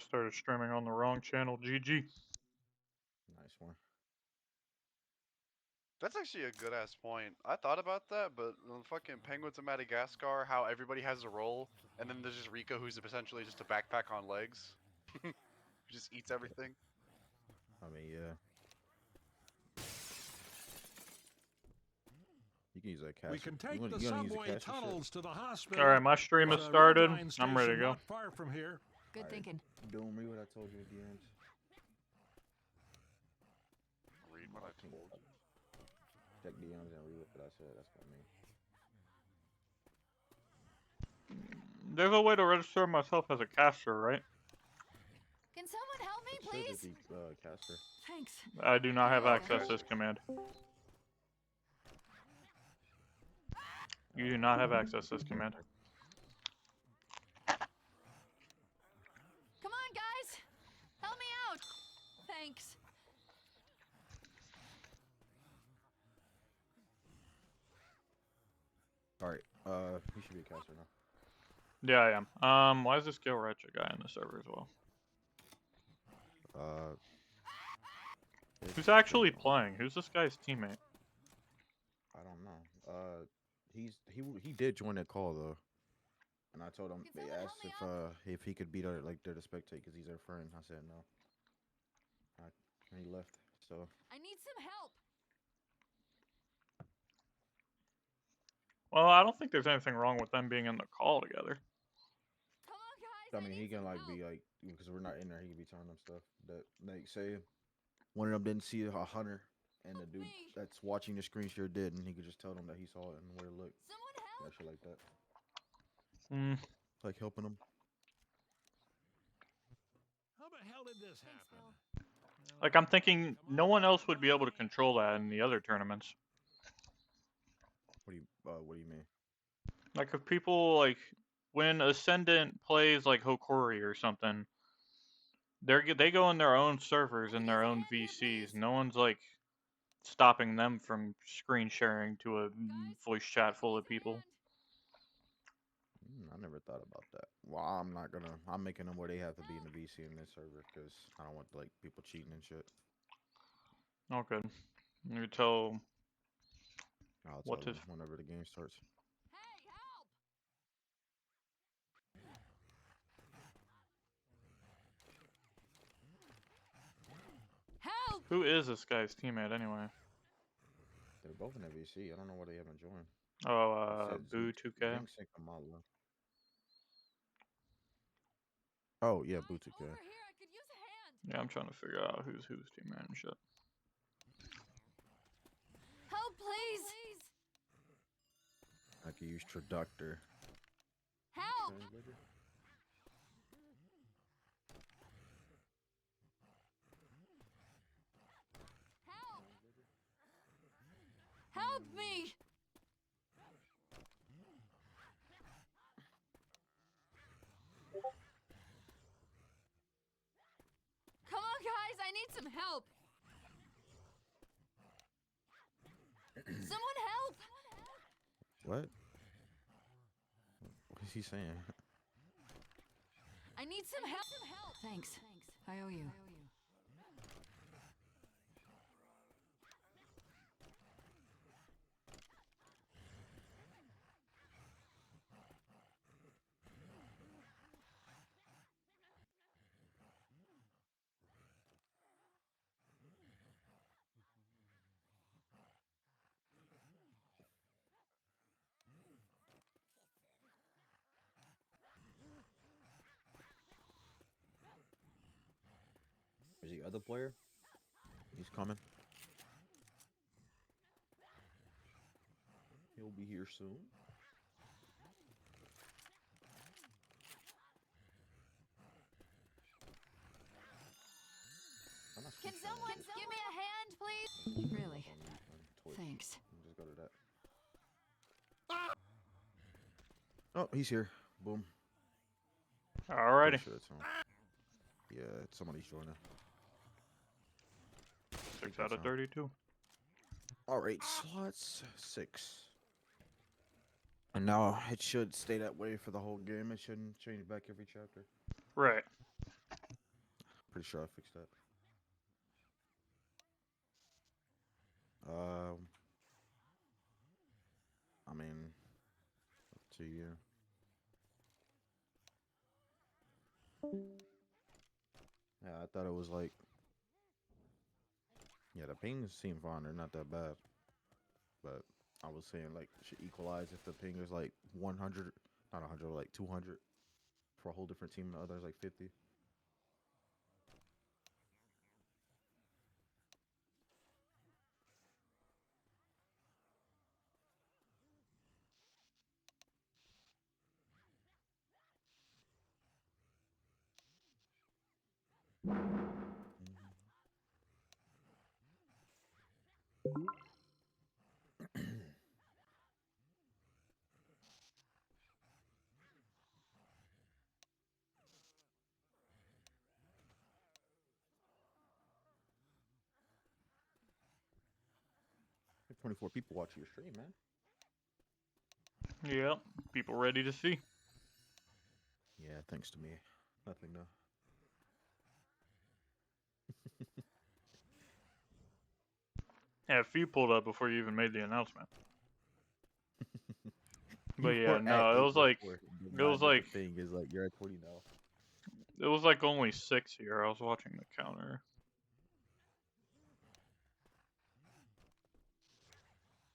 Started streaming on the wrong channel. GG. Nice one. That's actually a good ass point. I thought about that, but the fucking Penguins of Madagascar, how everybody has a role, and then there's just Rico, who's essentially just a backpack on legs, who just eats everything. I mean, yeah. You can use that caster. We can take you the gonna use subway caster tunnels to the hospital. Alright, my stream has There's a started. Red Line I'm ready to station go. Not far from here. Good thinking. Doom, read what I told you at the end. Read what I told you. Check DMs and read what I said. That's what I mean. There's a way to register myself as a caster, right? Can someone help me, It should please? just be caster. Thanks. I do not have Okay. access to this command. You do not have access to this command. Come on, guys. Help me out. Thanks. Alright, you should be a caster now. Yeah, I am. Why is this Gil Ratchet guy in the server as well? Who's actually playing? Who's this guy's teammate? I don't know. He did join that call though, and I told him Can they someone help asked me if he could be there like there to spectate because he's their friend. I said no. And he left. So I need some help. Well, I don't think there's anything wrong with them being in the call together. Come on, guys. I mean, he need can some like help. be like because we're not in there. He can be telling them stuff that like say one of them didn't see a hunter and the dude me. that's watching the screen share did, and he could just tell them that he saw it and where to look. Someone Yeah, help. shit like that. Hmm. Like helping them. How the hell did this Thanks, happen? Like, I'm thinking no one else would be able to control that in the other tournaments. What do you mean? Like, if people, like, when Ascendant plays, like, Hokori or something, they go in their own servers and their own VCs. No one's, like, stopping them from screen sharing to a voice chat full of people. I never thought about that. Well, I'm making them where they have to be in the VC in this server because I don't want like people cheating and shit. Okay. You tell I'll what tell to. them whenever the game starts. Hey, help. Help. Who is this guy's teammate anyway? They're both in the VC. I don't know why they haven't joined. Oh, It said Boo 2K. Zinc Sync Kamala. Oh yeah, Boo 2K. Over here, I could use a hand. Yeah, I'm trying to figure out who's teammate and shit. Help, please. I could use Traductor. Help. Help. Help me. Come on, guys, I need some help. Someone help. What? What is he saying? I need some help. Thanks. I owe you. Is the other player? He's coming. He'll be here soon. Can someone give me a hand, please? Really? Thanks. Just go to that. Oh, he's here. Boom. Alrighty. Pretty sure it's him. Yeah, somebody's joining. 6 out of 32. Alright, slots 6. And now it should stay that way for the whole game. It shouldn't change back every chapter. Right. Pretty sure I fixed that. I mean, up to you. Yeah, I thought it was like, yeah, the pings seem fine. They're not that bad. But I was saying like it should equalize if the ping is like 100, not 100, like 200 for a whole different team. The other's like 50. Like 24 people watching your stream, man. Yeah, people ready to see. Yeah, thanks to me. Nothing, no. Yeah, a few pulled up before you even made the announcement. But You yeah, were at no, it 8 was like, before, but it was like, the thing is like you're at 20 now. it was like only 6 here. I was watching the counter.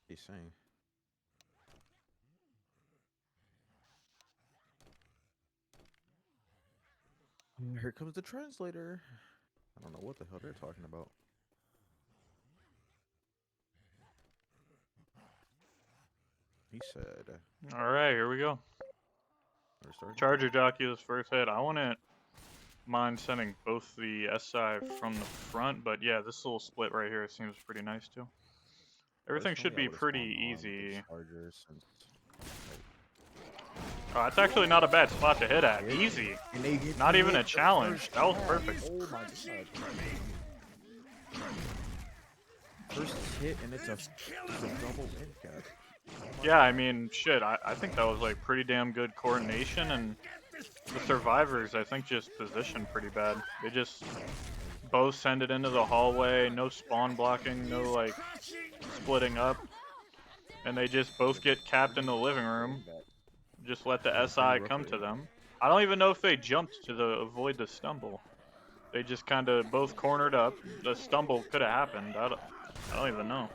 He's saying. Here comes the translator. I don't know what the hell they're talking about. He said. All right, here we go. We're starting. Charger jockey this first hit. I wouldn't mind sending both the SI from the front, but yeah, this little split right here seems pretty nice too. Everything should Personally, I be would've pretty spawned on with the easy. Chargers since, Oh, that's actually not a bad spot to hit at. Easy. and they get Not to even hit a the challenge. first That was tap. perfect. Oh my god. First hit, and it's a double end cap. Yeah, I mean, shit, I think that was like pretty damn good coordination, and the survivors, I think, just positioned pretty bad. They just both send it into the hallway, no spawn blocking, no like splitting up, and they just both get capped in the living room. Just let the SI come to them. I don't even know if they jumped to avoid the stumble. They just kind of both cornered up. The stumble could have happened. I don't even know.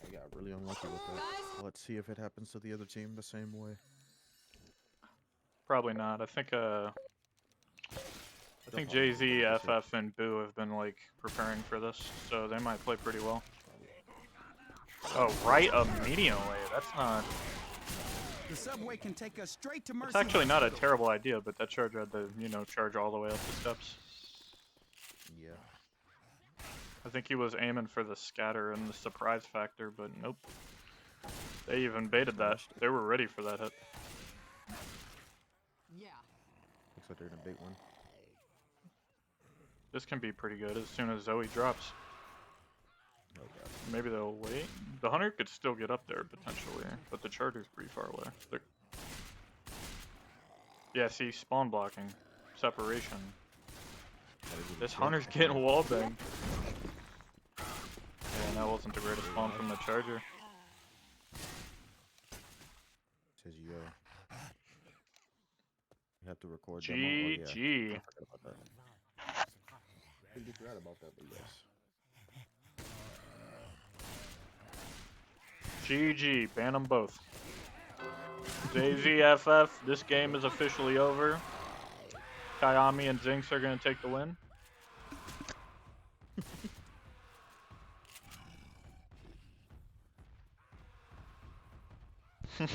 I got really unlucky with that. Let's see if it happens to the other team the same way. Probably not. I think Jay-Z, FF, and Boo have been like preparing for this, so they might play pretty well. Oh, right immediately. That's not. The subway can take us straight to Mercy. It's actually not a terrible idea, but that charger had to, you know, charge all the way up the steps. Yeah. I think he was aiming for the scatter and the surprise factor, but nope. They even baited that. They were ready for that hit. Yeah. Looks like they're gonna bait one. This can be pretty good as soon as Zoe drops. Oh god. Maybe they'll wait. The hunter could still get up there potentially, but the charger's pretty far away. Yeah, see, spawn blocking, separation. This hunter's getting wallbanged. Yeah, that wasn't the greatest spawn from the charger. Says you have to record demo. Oh, yeah. GG. I forgot about that. I forgot about that, but yes. GG, ban them both. JZFF, this game is officially over. Kayami and Zinx are going to take the win. Are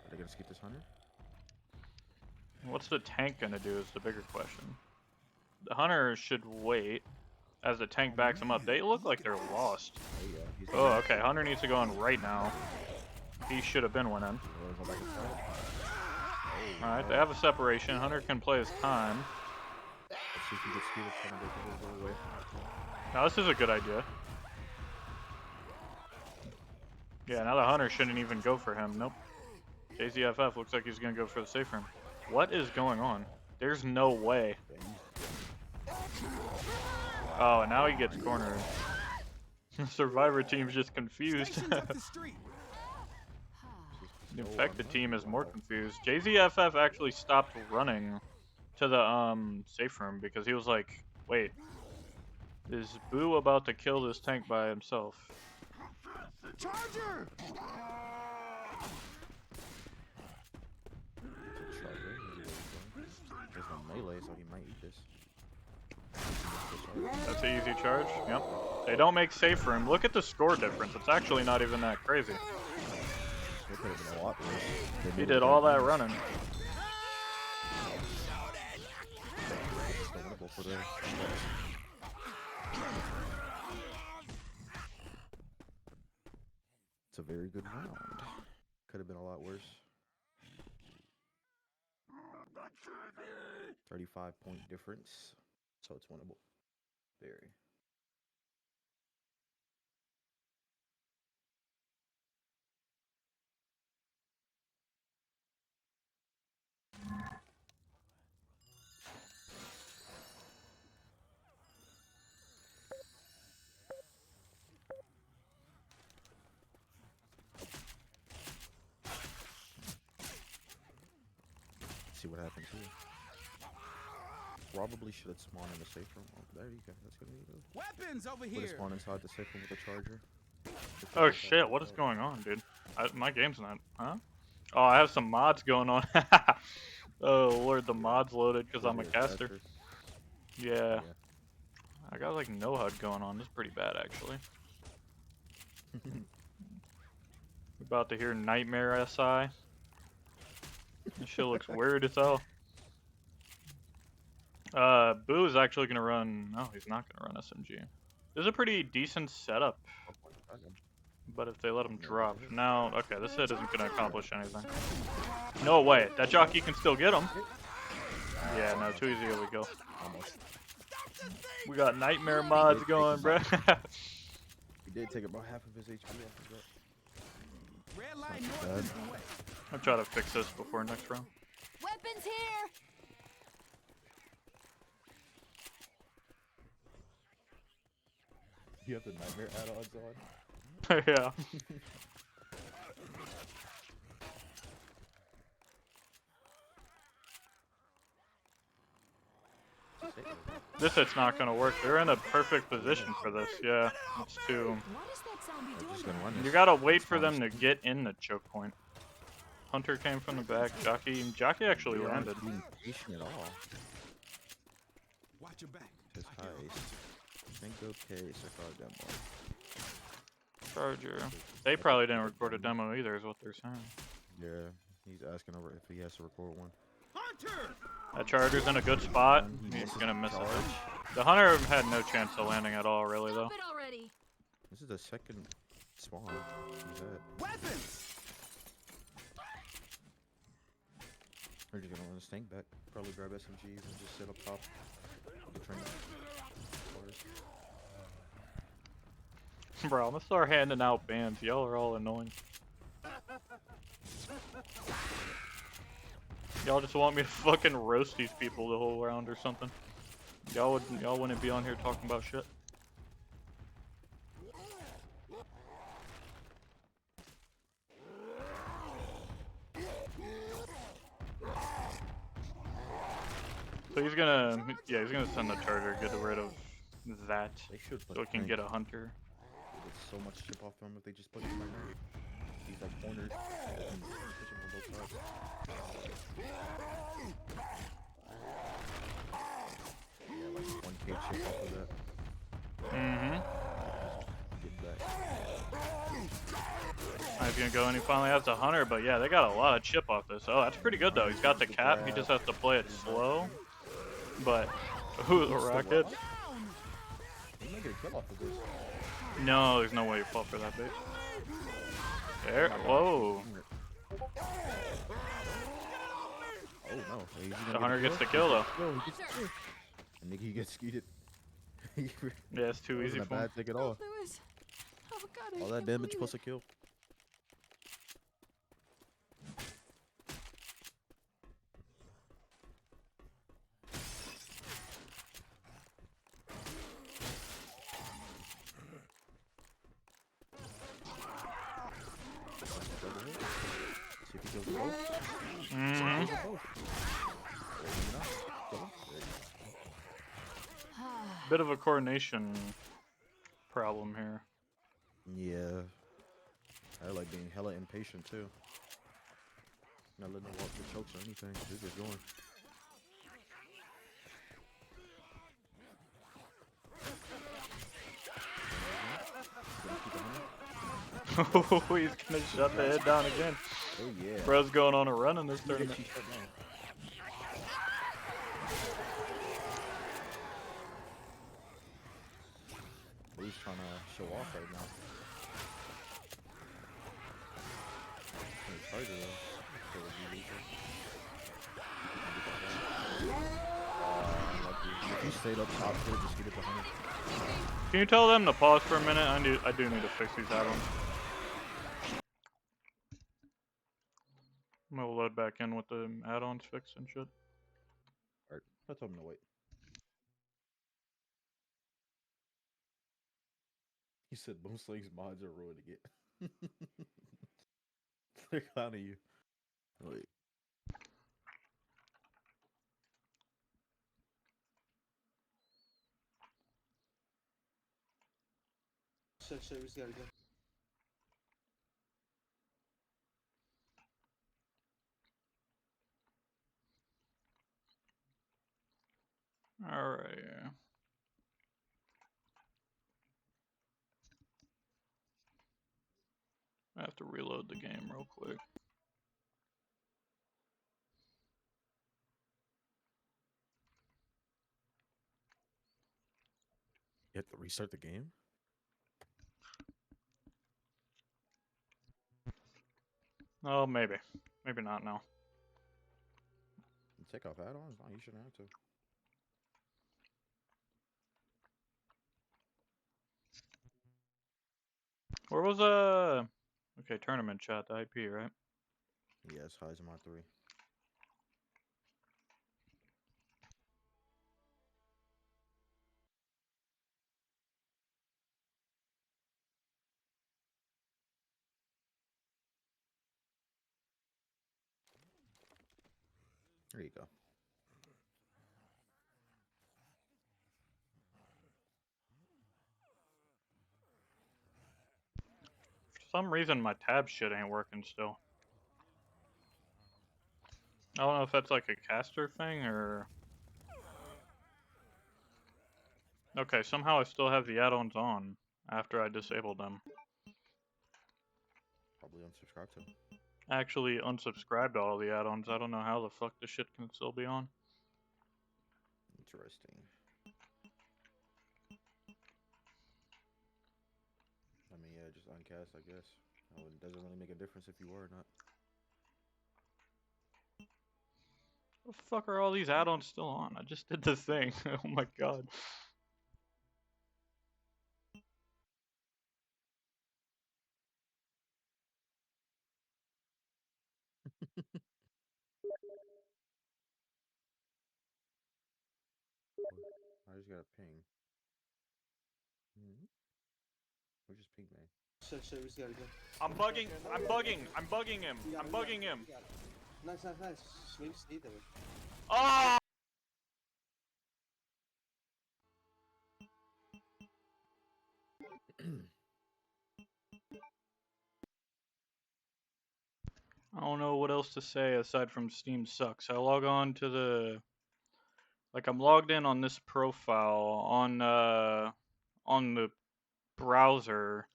they gonna skip this hunter? What's the tank going to do is the bigger question. The hunter should wait as the tank backs them up. They look like they're lost. Oh yeah. He's Oh, okay. Hunter needs to go in right now. He should have been winning. Go back inside. Alright, they have a separation. Hunter can play his time. Let's see if he gets skewed. It's gonna go away. Now, this is a good idea. Yeah, now the Hunter shouldn't even go for him. Nope. JZFF looks like he's going to go for the safe room. What is going on? There's no way. Yeah, Oh, and now he gets cornered. Survivor team's just confused. Stations up the street. The infected team is more confused. JZFF actually stopped running to the safe room because he was like, wait, is Boo about to kill this tank by himself? Charger! There's no melee, so he might eat this. That's an easy charge. Yep. They don't make safe room. Look at the score difference. It's actually not even that crazy. It could have been a lot worse. They He made did it all that that nice. running. It's winnable for them. It's a very good round. Could have been a lot worse. 35-point difference, so it's winnable. Very. See what happens here. Probably should have spawned in the safe room. Oh, there you go. That's gonna be good. Weapons over Would here. have spawned inside the safe room with a charger. Oh shit, what is going on, dude? My game's not, huh? Oh, I have some mods going on. Oh lord, the mods loaded because I'm a caster. Yeah. I got like no HUD going on. This is pretty bad actually. We're about to hear Nightmare SI. This shit looks weird as hell. Boo is actually gonna run. No, he's not gonna run SMG. This is a pretty decent setup, but if they let him drop now, okay, this hit isn't gonna accomplish anything. No way, that jockey can still get him. Yeah, no, too easy. Here we go. Almost. We got Nightmare mods going, bro. He did take about half of his HP off of that. Red line Not too north is bad. the way. I'll try to fix this before next round. Weapons here. You have the nightmare add-ons on? Yeah. This hit's not gonna work. They're in a perfect position for this. Yeah, it's too. What is that zombie I'm doing? just gonna run You this. gotta wait for them to get in the choke point. Hunter came from the back. Jockey actually They aren't landed. being patient at all. Watch your back. Just heist. Think okay, so far demo. Charger. They probably didn't record a demo either, is what they're saying. Yeah, he's asking over if he has to record one. Hunter! That Charger's in a good spot. He He's misses gonna the miss it. charge. The Hunter had no chance of landing at all, really, though. Stop it already. This is the second spawn he's at. Weapons! They're just gonna run this tank back. Probably grab SMGs and just sit up top. The train. Bro, I'm gonna start handing out bans. Y'all are all annoying. Y'all just want me to fucking roast these people the whole round or something. Y'all wouldn't be on here talking about shit. So he's gonna send the charger, get rid of that, They should put so we can tank. get a hunter. There's so much chip off him if they just put him right now. He's like cornered. They can push him on both sides. Yeah, like 1k chip off of that. Mm-hmm. Get back. He's gonna go and he finally has the hunter, but yeah, they got a lot of chip off this. Oh, that's pretty good though. He's got the cap, he just has to play it slow. But, ooh, the rockets. He might get a kill off of this. No, there's no way you fall for that bait. There, whoa. Oh no. He's gonna The get hunter a gets the kill though. No, he gets the kill. And Nikki gets skeeted. Yeah, it's too easy Wasn't a for him. bad pick at all. Lewis. Oh God. I All that can't damage believe plus it. a kill. bit of a coordination problem here. Yeah. I like being hella impatient too. Not letting them walk the chokes or anything. They're just going. Oh, he's gonna shut the head down again. Oh yeah. Bro's going on a run in this Yeah, tournament. she shut down. He's trying to show off right now. He's harder though. So it'd be lethal. Unlucky. If you stayed up top here, just get it behind. Can you tell them to pause for a minute? I do need to fix these add-ons. I'm gonna load back in with the add-ons fixed and shit. Alright, I told him to wait. He said most leagues mods are ruining it. They're clowning you. Wait. Shit, we just gotta go. Alright, yeah. I have to reload the game real quick. You have to restart the game? Oh, maybe. Maybe not now. You take off add-ons? No, you shouldn't have to. Where was okay, tournament chat, the IP, right? Yes, Heizemod 3. There you go. For some reason my tab shit ain't working still. I don't know if that's like a caster thing or... Okay, somehow I still have the add-ons on after I disabled them. Probably unsubscribe to them. Actually unsubscribed to all the add-ons. I don't know how the fuck this shit can still be on. Interesting. I mean, yeah, just uncast, I guess. Oh, it doesn't really make a difference if you were or not. What the fuck are all these add-ons still on? I just did the thing. Oh my god. I just got a ping. Who just pinged me? Shit, we just gotta go. I'm bugging him. I'm bugging him. Nice. Swing stay there. Oh! I don't know what else to say aside from Steam sucks. I log on to the... Like, I'm logged in on this profile on the browser,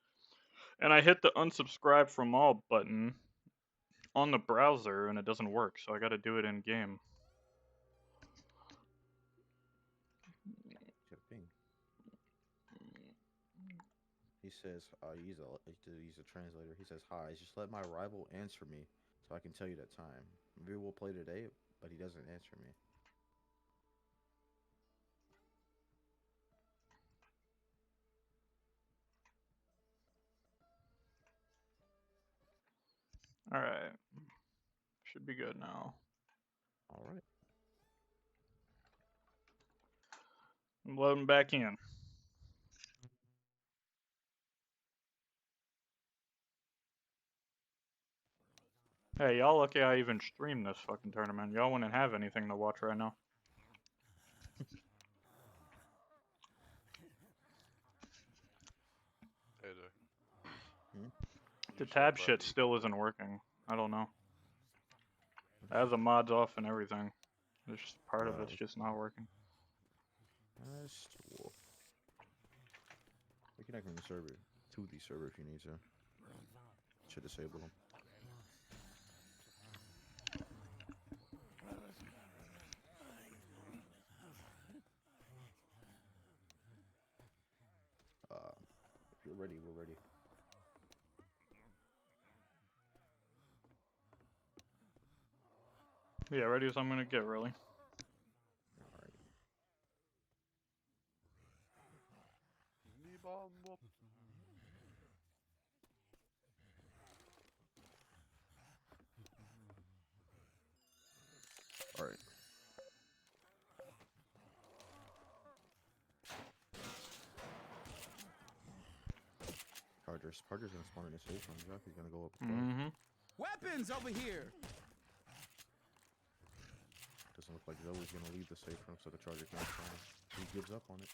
and I hit the unsubscribe from all button on the browser, and it doesn't work, so I gotta do it in-game. Got a ping. He says, use a translator. He says, hi, just let my rival answer me so I can tell you that time. Maybe we'll play today, but he doesn't answer me. Alright. Should be good now. Alright. I'm loading back in. Hey, y'all lucky I even streamed this fucking tournament. Y'all wouldn't have anything to watch right now. The You tab should, shit buddy. still isn't working. I don't know. I have the mods off and everything. There's just part of it's just not working. That's wolf. We can connect from the server to the server if you need to. Should disable them. If you're ready, we're ready. Yeah, ready as I'm gonna get, really. Alright. Alright. Parker's gonna spawn in the safe room. Jockey's gonna go up above. Mm-hmm. Weapons over here. Doesn't look like Zoe's gonna leave the safe room, so the Charger can't spawn. He gives up on it.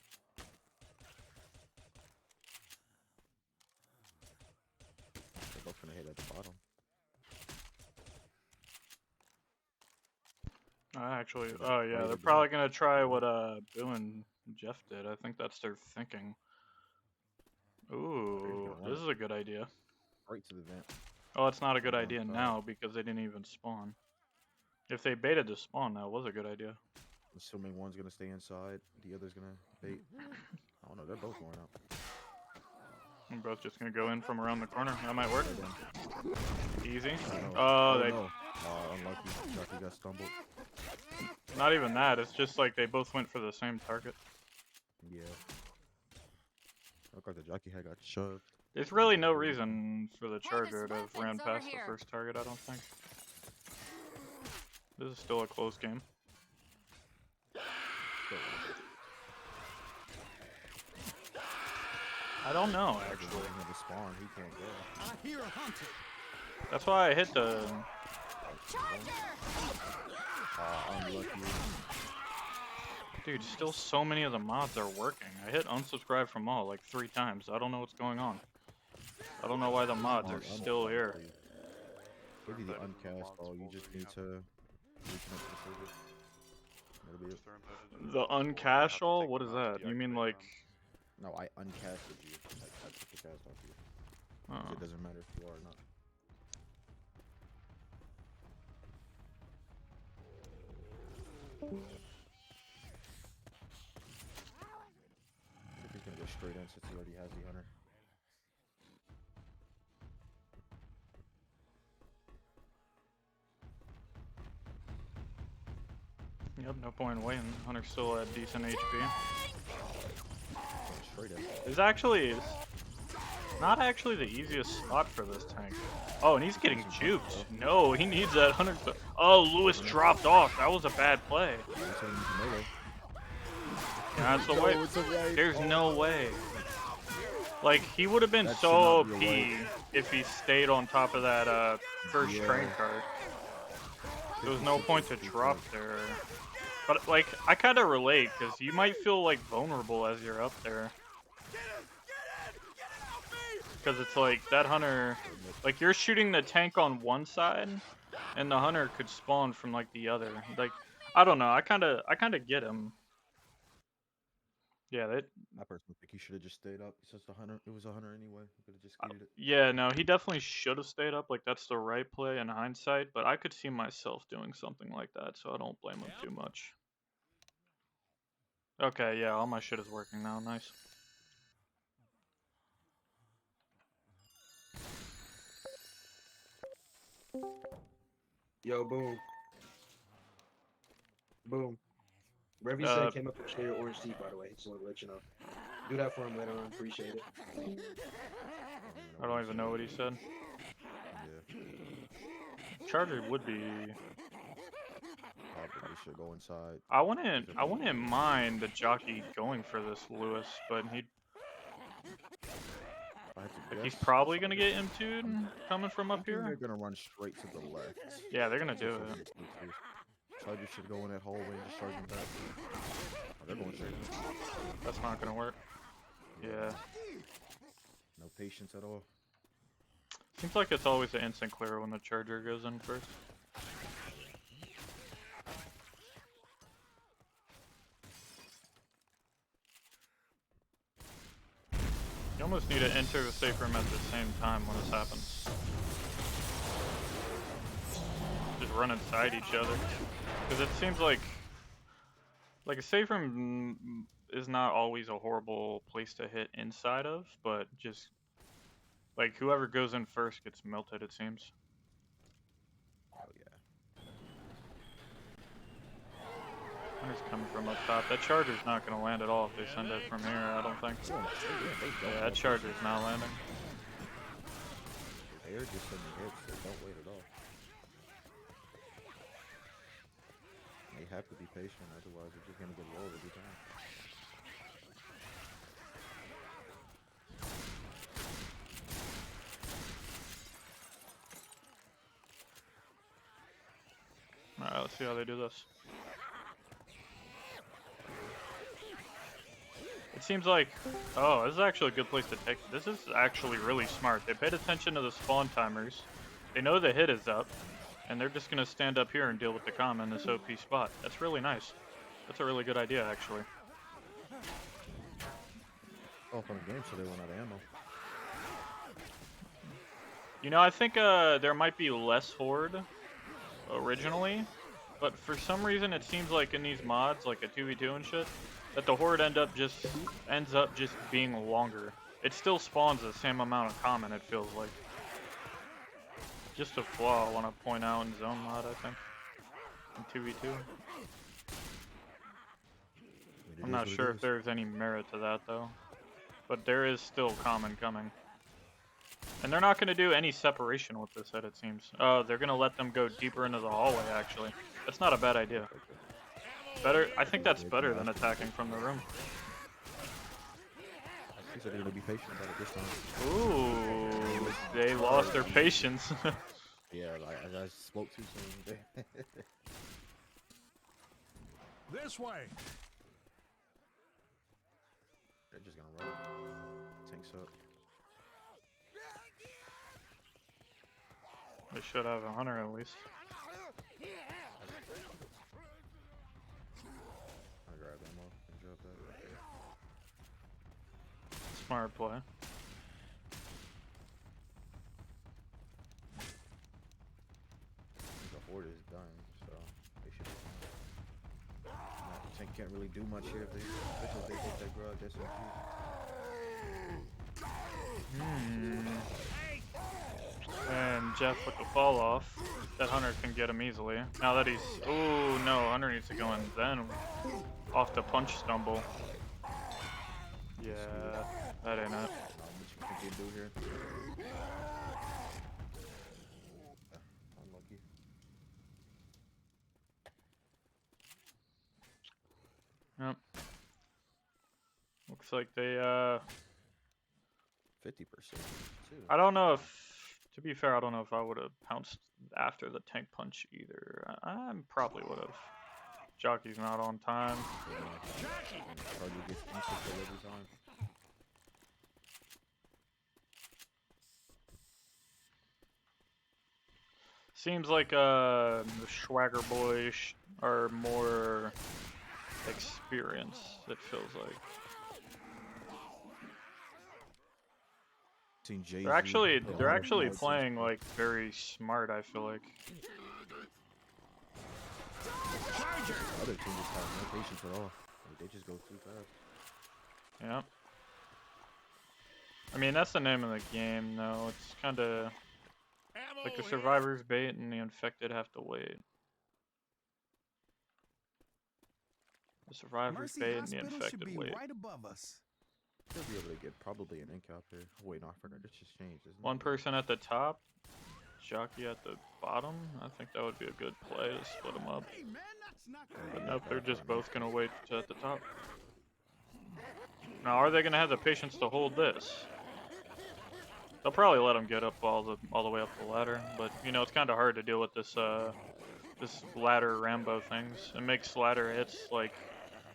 They're both gonna hit at the bottom. Actually, oh yeah, they're probably gonna try what Bill and Jeff did. I think that's their thinking. Ooh, this is a good idea. Right to the vent. Oh, it's not a good Down idea side. now because they didn't even spawn. If they baited the spawn, that was a good idea. Assuming one's gonna stay inside, the other's gonna bait. I don't know, they're both going up. They're both just gonna go in from around the corner. That might work. Easy. No. Oh, they. No. Unlucky. Jockey got stumbled. Not even that. It's just like they both went for the same target. Yeah. Looked like the jockey head got shoved. There's really no reason for the Charger to have weapons ran over past the here. first target, I don't think. This is still a close game. I don't know, actually. Actually, the spawn, he can't go. I hear a hunter. That's why I hit the... Unlucky. Dude, still so many of the mods are working. I hit unsubscribe from all like 3 times. I don't know what's going on. I don't know why the mods are still here. Maybe the uncast all, you just need to reconnect to the server. That'll be it. The uncache all? What is that? You mean like... No, I uncasted you. Like, I took the cast off you. 'Cause Oh. it doesn't matter if you are or not. I think he's gonna go straight in since he already has the hunter. Yep, no point in waiting. Hunter's still at decent HP. Straight in. It's actually not actually the easiest spot for this tank. Oh, and he's getting juked. No, he needs that Hunter. Oh, Lewis dropped off. That was a bad play. I'm telling you, melee. Yeah, that's the way. There's no way. Like, he would have been That so should OP not be a way. if he stayed on top of that first Yeah. train cart. There was no point to drop there. But, like, I kind of relate, because you might feel, like, vulnerable as you're up there. Because it's like, that Hunter, like, you're shooting the tank on one side, and the Hunter could spawn from, like, the other. Like, I don't know, I kind of get him. Yeah, that. I personally think he should have just stayed up. Since the hunter, it was a hunter anyway. He could have just skeeted it. Yeah, no, he definitely should have stayed up. Like, that's the right play in hindsight. But I could see myself doing something like that, so I don't blame him too much. Okay, yeah, all my shit is working now. Nice. Yo, boom. Boom. Wherever you said came up with your orange tea, by the way. Just want to let you know. Do that for him later on. Appreciate it. I don't even know what he said. Yeah. Charger would be. Probably should go inside. I wouldn't mind the jockey going for this Lewis, but he. I have to Like, he's guess, probably gonna get M2'd coming from up They're here. gonna run straight to the left. Yeah, they're gonna do So it. Charger should go in that hallway and just charge him back. Oh, they're going straight. That's not gonna work. Yeah. No patience at all. Seems like it's always an instant clear when the charger goes in first. You almost need to enter the safe room at the same time when this happens. Just run inside each other. Because it seems like a safe room is not always a horrible place to hit inside of, but just like whoever goes in first gets melted, it seems. Oh yeah. Hunter's coming from up top. That charger's not going to land at all if they send it from here, I don't think. Yeah, that charger's not landing. They're just sending hits, they don't wait at all. They have to be patient, otherwise they're just gonna get rolled every time. Alright, let's see how they do this. It seems like, oh, this is actually a good place to take. This is actually really smart. They paid attention to the spawn timers. They know the hit is up, and they're just gonna stand up here and deal with the comm in this OP spot. That's really nice. That's a really good idea, actually. Off on the game, so they run out of ammo. You know, I think there might be less horde originally, but for some reason it seems like in these mods, like a 2v2 and shit, that the horde ends up just being longer. It still spawns the same amount of common, it feels like. Just a flaw I want to point out in zone mod, I think. In 2v2. I'm not sure if there's any merit to that though. But there is still common coming. And they're not going to do any separation with this hit, it seems. Oh, they're going to let them go deeper into the hallway, actually. That's not a bad idea. Better, I think that's better than attacking from the room. He said they're gonna be patient about it this time. Ooh, they lost their patience. Yeah, like I spoke too soon. This way. They're just gonna run. Tanks up. They should have a hunter at least. I grab ammo and drop that. Smart play. The horde is done, so they should be fine. Tank can't really do much here if they, especially if they take that garage SMG. And Jeff with the fall off. That hunter can get him easily. Now that he's, oh no, hunter needs to go in then off the punch stumble. Yeah, that ain't it. Not much you can do here. Unlucky. Yep. Looks like they 50% too. I don't know if, to be fair, I don't know if I would have pounced after the tank punch either. I probably would have. Jockey's not on time. Target gets instant kill every time. Seems like the Swaggerboys are more experienced, it feels like. Seen Jay-Z, They're actually playing like very smart, I feel like. Other teams just have no patience at all. Like, they just go too fast. Yeah. I mean, that's the name of the game, though. It's kind of like the survivors bait and the infected have to wait. The survivors Mercy bait and the Hospital should infected be wait. right above us. They'll be able to get probably an ink out there. Oh, wait, no, I forgot. This just changed, isn't One it? person at the top, jockey at the bottom. I think that would be a good play to split them up. Hey man, that's not But nope, they're just both gonna wait at the top. Now, are they gonna have the patience to hold this? They'll probably let them get up all the way up the ladder, but you know it's kind of hard to deal with this this ladder Rambo things. It makes ladder hits like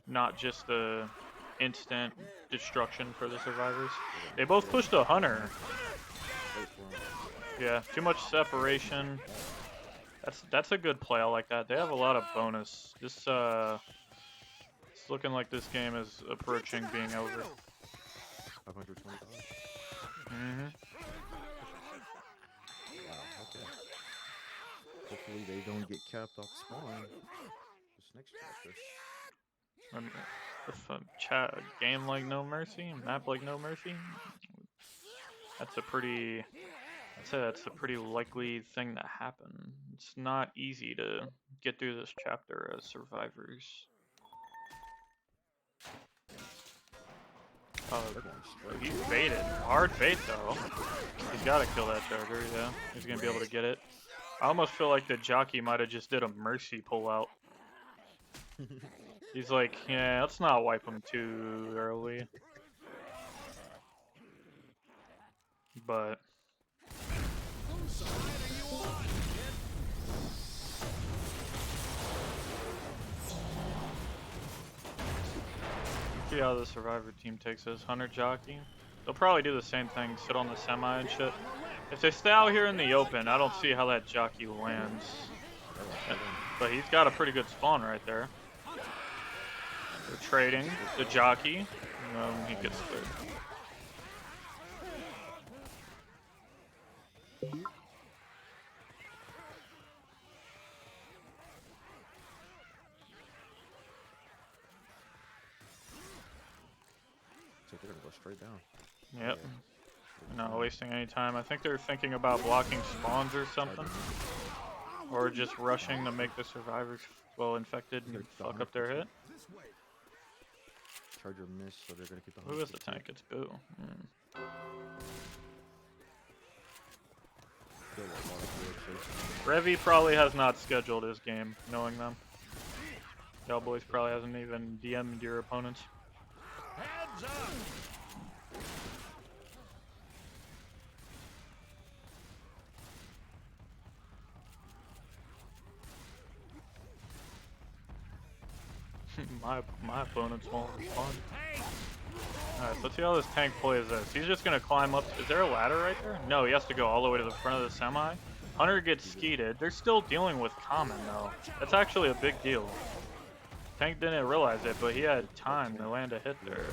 not just the instant destruction for the survivors. They both pushed a hunter. Wait for 'em. Yeah, too much separation. That's a good play. I like that. They have a lot of bonus. This it's looking like this game is approaching being over. 525. Mhm. Wow. Okay. Hopefully they don't get capped off spawn. This next chapter. If a game like No Mercy, map like No Mercy, that's a pretty. I'd say that's a pretty likely thing to happen. It's not easy to get through this chapter as survivors. Oh, They're going straight. he's baited. Hard bait though. He's got to kill that charger. Yeah, he's gonna be able to get it. I almost feel like the jockey might have just did a mercy pullout. He's like, yeah, let's not wipe him too early. But see how the survivor team takes this. Hunter jockey. They'll probably do the same thing, sit on the semi and shit. If they stay out here in the open, I don't see how that jockey lands. But he's got a pretty good spawn right there. They're trading the jockey. He gets cleared. So they're gonna go straight down. Yep. Not wasting any time. I think they're thinking about blocking spawns or something. Or just rushing to make the survivors well infected and fuck up their hit. Charger missed, so they're gonna keep the. Who is the tank? It's Boo. Revy probably has not scheduled his game, knowing them. Cowboys probably hasn't even DM'd your opponents. Heads up! my opponents won't respond. Alright, let's see how this tank plays this. He's just gonna climb up. Is there a ladder right there? No, he has to go all the way to the front of the semi. Hunter gets skeeted. They're still dealing with common though. That's actually a big deal. Tank didn't realize it, but he had time to land a hit there.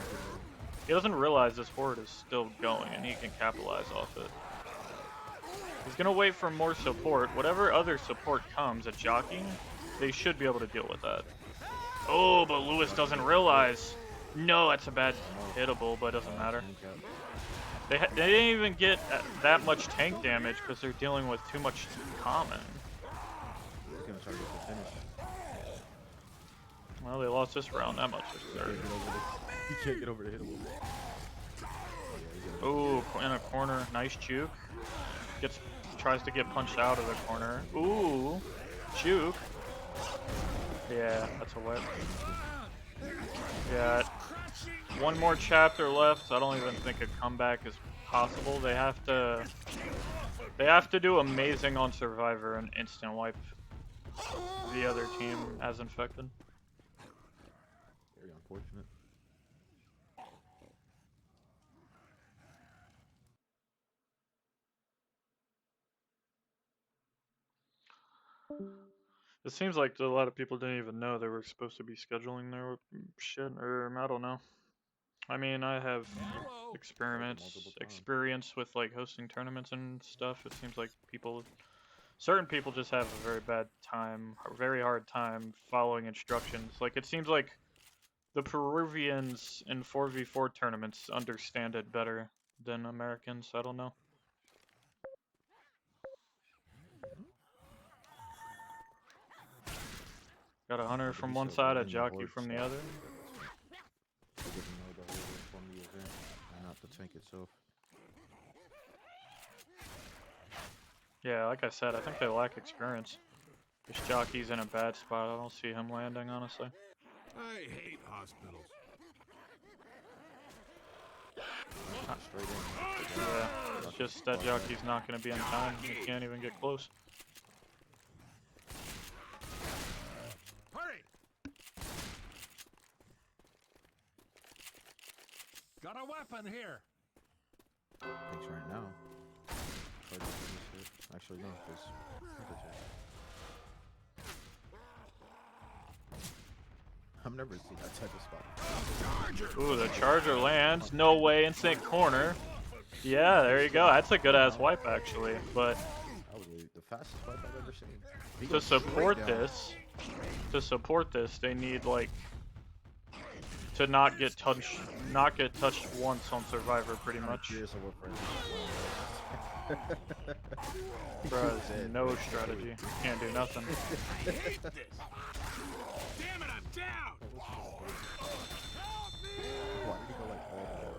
He doesn't realize this horde is still going and he can capitalize off it. He's gonna wait for more support. Whatever other support comes at jockeying, they should be able to deal with that. Oh, but Lewis doesn't realize. No, that's a bad hittable, but it doesn't matter. They didn't even get that much tank damage because they're dealing with too much common. Well, they lost this round that much. You can't get over the hittable. Ooh, in a corner, nice juke. Tries to get punched out of the corner. Ooh, juke. Yeah, that's a whip. Yeah, one more chapter left. I don't even think a comeback is possible. They have to do amazing on Survivor and instant wipe the other team as infected. Very unfortunate. It seems like a lot of people didn't even know they were supposed to be scheduling their shit, or I don't know. I mean, I have experience with like hosting tournaments and stuff. It seems like certain people just have a very bad time, a very hard time following instructions. Like it seems like the Peruvians in 4v4 tournaments understand it better than Americans. I don't know. Got a hunter from one side, a jockey from the other. They didn't know the order from the event and not the tank itself. Yeah, like I said, I think they lack experience. This jockey's in a bad spot. I don't see him landing, honestly. I hate hospitals. Straight in. Yeah, it's just that jockey's not going to be in time. He can't even get close. Hurry! Got a weapon here. Thanks right now. Charger finished it. Actually, no, because I've never seen that type of spot. Ooh, the charger lands. No way, instant corner. Yeah, there you go. That's a good ass wipe actually. But That was the fastest fight I've ever seen. He to goes straight support down. this, they need like to not get touched once on Survivor, pretty I'm much. curious of what friends Bruh, no strategy. Can't do nothing. I hate this. Damn it, I'm down. Why did he go like all the way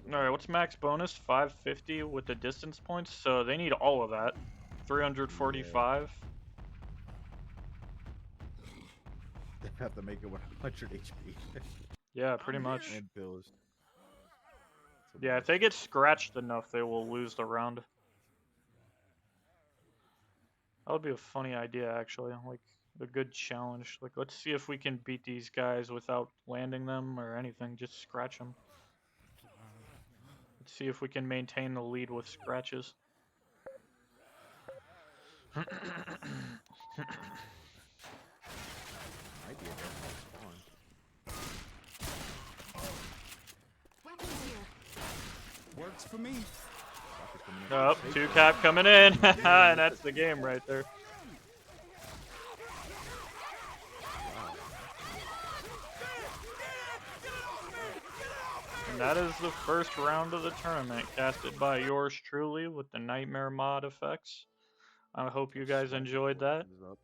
around? Alright, what's max bonus? 550 with the distance points, so they need all of that. 345. They have to make it 100 HP Yeah, pretty much. and bills. Yeah, if they get scratched enough, they will lose the round. That would be a funny idea, actually. Like, a good challenge. Like, let's see if we can beat these guys without landing them or anything. Just scratch them. Let's see if we can maintain the lead with scratches. Might be a different spawn. Weapons here. Works for me. Soccer's coming in. Oh, Safe 2 though. cap coming in. And that's the game right there. And that is the first round of the tournament, casted by yours truly with the Nightmare mod effects. I hope you guys enjoyed that. Swaggerboys is up.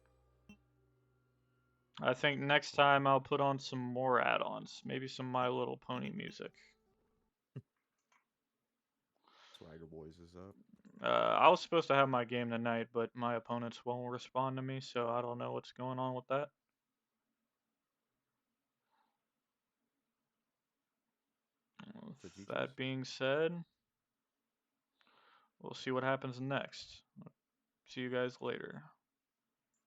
I think next time I'll put on some more add-ons, maybe some My Little Pony music. Swaggerboys is up. I was supposed to have my game tonight, but my opponents won't respond to me, so I don't know what's going on with that. So GG's. That being said, we'll see what happens next. See you guys later.